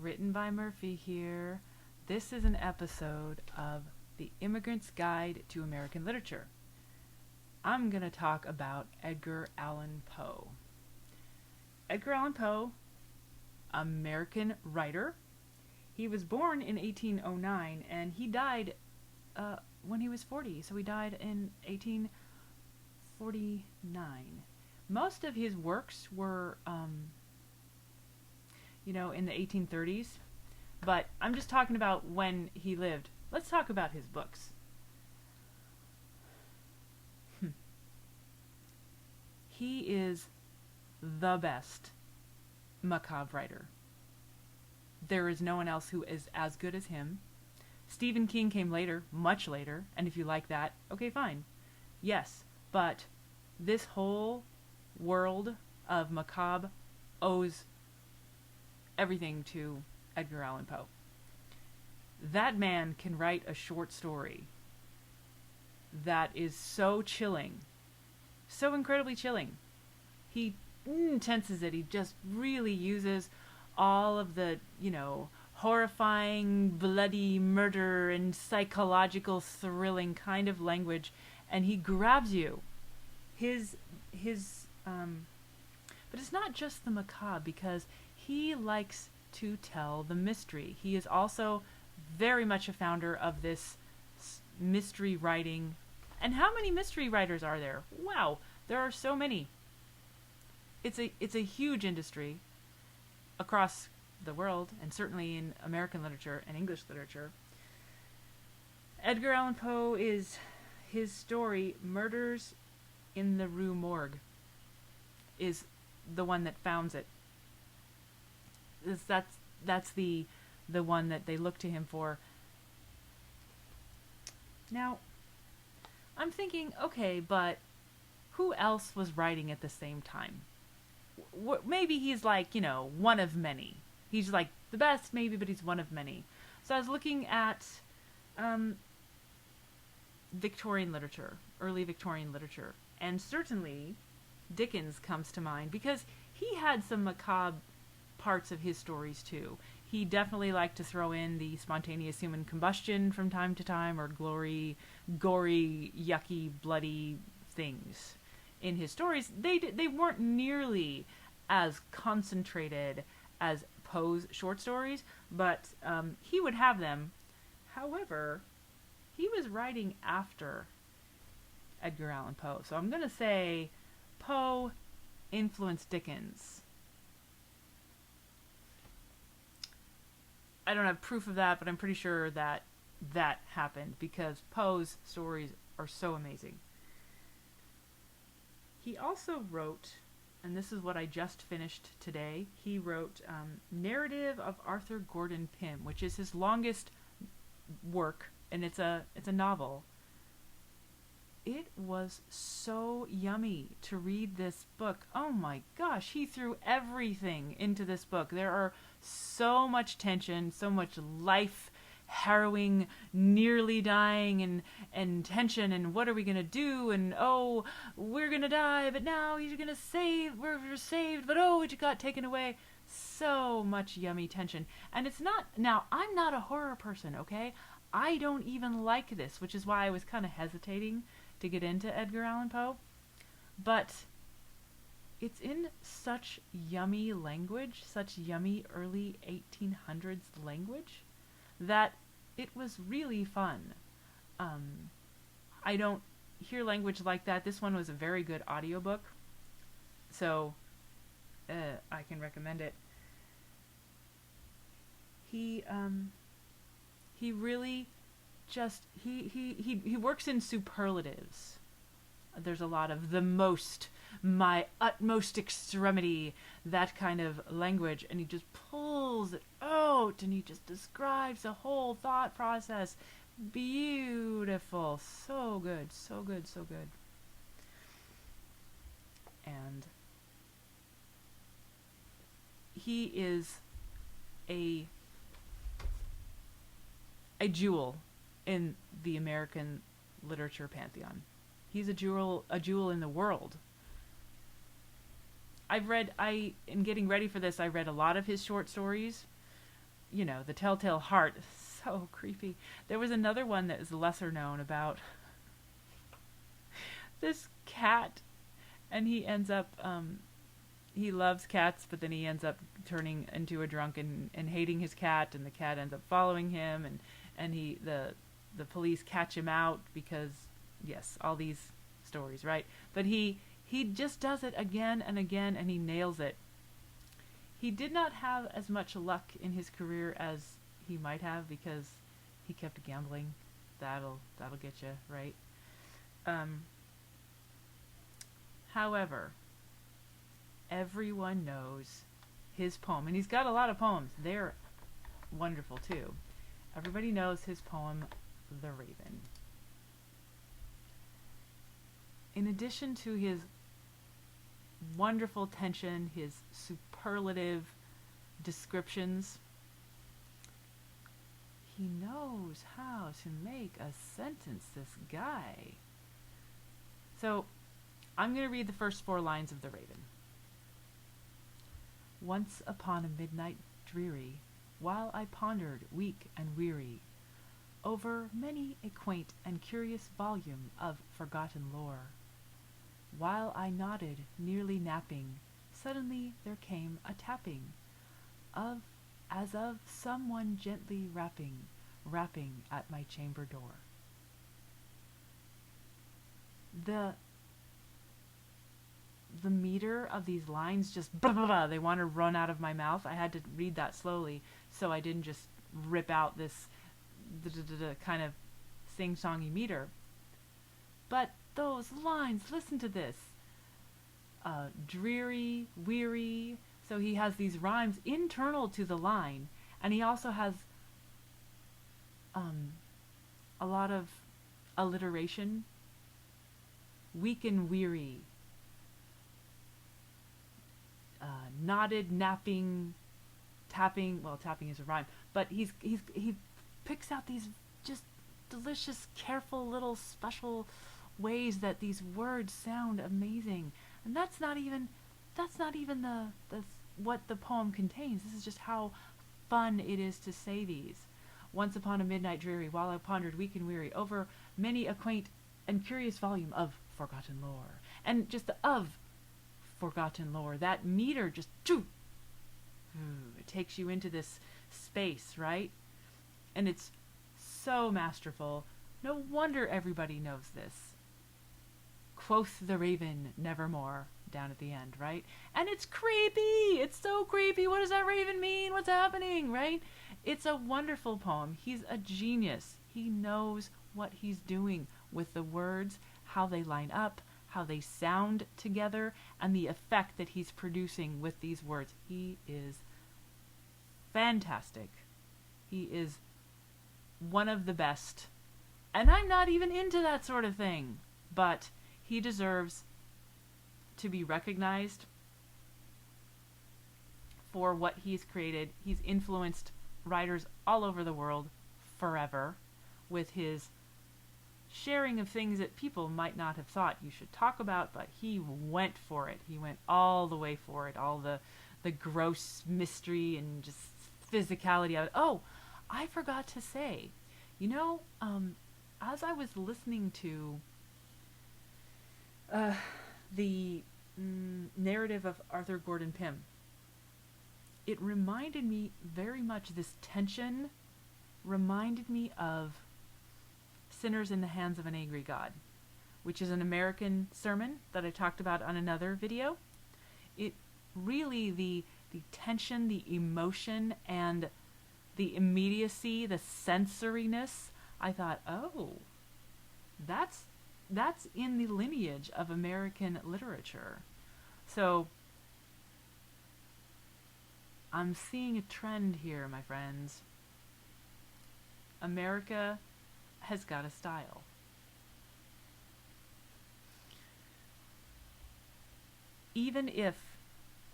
written by Murphy here. This is an episode of The Immigrant's Guide to American Literature. I'm going to talk about Edgar Allan Poe. Edgar Allan Poe, American writer. He was born in 1809 and he died when he was 40, so he died in 1849. Most of his works were, in the 1830s, but I'm just talking about when he lived. Let's talk about his books. He is the best macabre writer. There is no one else who is as good as him. Stephen King came later, much later, and if you like that, okay, fine. Yes, but this whole world of macabre owes everything to Edgar Allan Poe. That man can write a short story that is so chilling, so incredibly chilling. He tenses it. He just really uses all of the, horrifying, bloody murder and psychological thrilling kind of language, and he grabs you. But it's not just the macabre, because he likes to tell the mystery. He is also very much a founder of this mystery writing. And how many mystery writers are there? Wow, there are so many. It's a huge industry across the world, and certainly in American literature and English literature. Edgar Allan Poe is his story, Murders in the Rue Morgue, is the one that founds it. That's the one that they look to him for. Now, I'm thinking, okay, but who else was writing at the same time? Maybe he's like, one of many. He's like the best, maybe, but he's one of many. So I was looking at Victorian literature, early Victorian literature, and certainly Dickens comes to mind because he had some macabre parts of his stories too. He definitely liked to throw in the spontaneous human combustion from time to time, or gory, yucky, bloody things in his stories. They weren't nearly as concentrated as Poe's short stories, but he would have them. However, he was writing after Edgar Allan Poe, so I'm going to say Poe influenced Dickens. I don't have proof of that, but I'm pretty sure that happened because Poe's stories are so amazing. He also wrote, and this is what I just finished today, he wrote Narrative of Arthur Gordon Pym, which is his longest work, and it's a novel. It was so yummy to read this book. Oh my gosh, he threw everything into this book. There are so much tension, so much life, harrowing, nearly dying, and tension, and what are we going to do, and oh, we're going to die, but now he's going to save, we're saved, but oh, it got taken away. So much yummy tension. And it's not, now, I'm not a horror person, okay? I don't even like this, which is why I was kind of hesitating to get into Edgar Allan Poe. But it's in such yummy language, such yummy early 1800s language, that it was really fun. I don't hear language like that. This one was a very good audiobook, so I can recommend it. He really just he works in superlatives. There's a lot of the most, my utmost extremity, that kind of language, and he just pulls it out and he just describes the whole thought process. Beautiful. So good, so good, so good. And he is a jewel in the American literature pantheon. He's a jewel in the world. In getting ready for this, I read a lot of his short stories. the Telltale Heart. So creepy. There was another one that is lesser known about this cat, and he ends up he loves cats, but then he ends up turning into a drunk and hating his cat, and the cat ends up following him, and the police catch him out because, yes, all these stories, right? But he just does it again and again, and he nails it. He did not have as much luck in his career as he might have because he kept gambling. That'll get you, right? However, everyone knows his poem, and he's got a lot of poems. They're wonderful too. Everybody knows his poem, The Raven. In addition to his wonderful tension, his superlative descriptions, he knows how to make a sentence, this guy. So, I'm going to read the first 4 lines of The Raven. Once upon a midnight dreary, while I pondered, weak and weary, over many a quaint and curious volume of forgotten lore, while I nodded, nearly napping, suddenly there came a tapping, as of someone gently rapping at my chamber door. The meter of these lines just blah, blah, blah, they want to run out of my mouth. I had to read that slowly so I didn't just rip out this kind of sing-songy meter. But those lines, listen to this. Dreary, weary. So he has these rhymes internal to the line, and he also has a lot of alliteration. Weak and weary. Nodded, napping, tapping. Well, tapping is a rhyme, but he picks out these just delicious, careful little special ways that these words sound amazing. And that's not even the what the poem contains. This is just how fun it is to say these. Once upon a midnight dreary, while I pondered weak and weary over many a quaint and curious volume of forgotten lore, and just the of forgotten lore, that meter just it takes you into this space, right? And it's so masterful. No wonder everybody knows this. Quoth the raven nevermore, down at the end, right? And it's creepy. It's so creepy. What does that raven mean? What's happening, right? It's a wonderful poem. He's a genius. He knows what he's doing with the words, how they line up, how they sound together, and the effect that he's producing with these words. He is fantastic. He is one of the best. And I'm not even into that sort of thing, but he deserves to be recognized for what he's created. He's influenced writers all over the world forever with his sharing of things that people might not have thought you should talk about, but he went for it. He went all the way for it. All the gross mystery and just physicality of it. Oh, I forgot to say, as I was listening to the narrative of Arthur Gordon Pym, it reminded me very much, this tension reminded me of Sinners in the Hands of an Angry God, which is an American sermon that I talked about on another video. It really, the tension, the emotion, and the immediacy, the sensoriness, I thought, oh, that's in the lineage of American literature. So I'm seeing a trend here, my friends. America has got a style. Even if,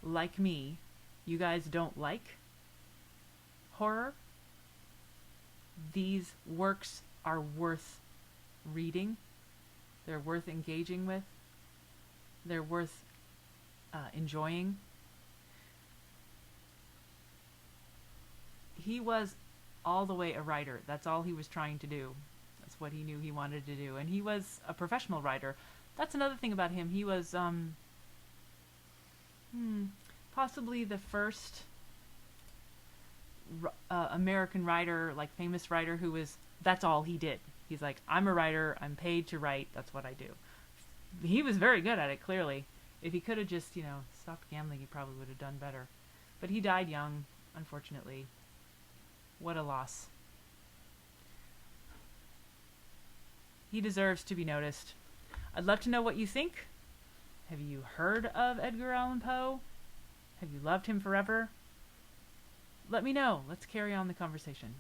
like me, you guys don't like horror, these works are worth reading. They're worth engaging with. They're worth enjoying. he was all the way a writer. That's all he was trying to do. That's what he knew he wanted to do. And he was a professional writer. That's another thing about him. He was possibly the first American writer, like famous writer, who was, that's all he did. He's like, I'm a writer, I'm paid to write, that's what I do. He was very good at it, clearly. If he could have just, stopped gambling, he probably would have done better. But he died young, unfortunately. What a loss. He deserves to be noticed. I'd love to know what you think. Have you heard of Edgar Allan Poe? Have you loved him forever? Let me know. Let's carry on the conversation.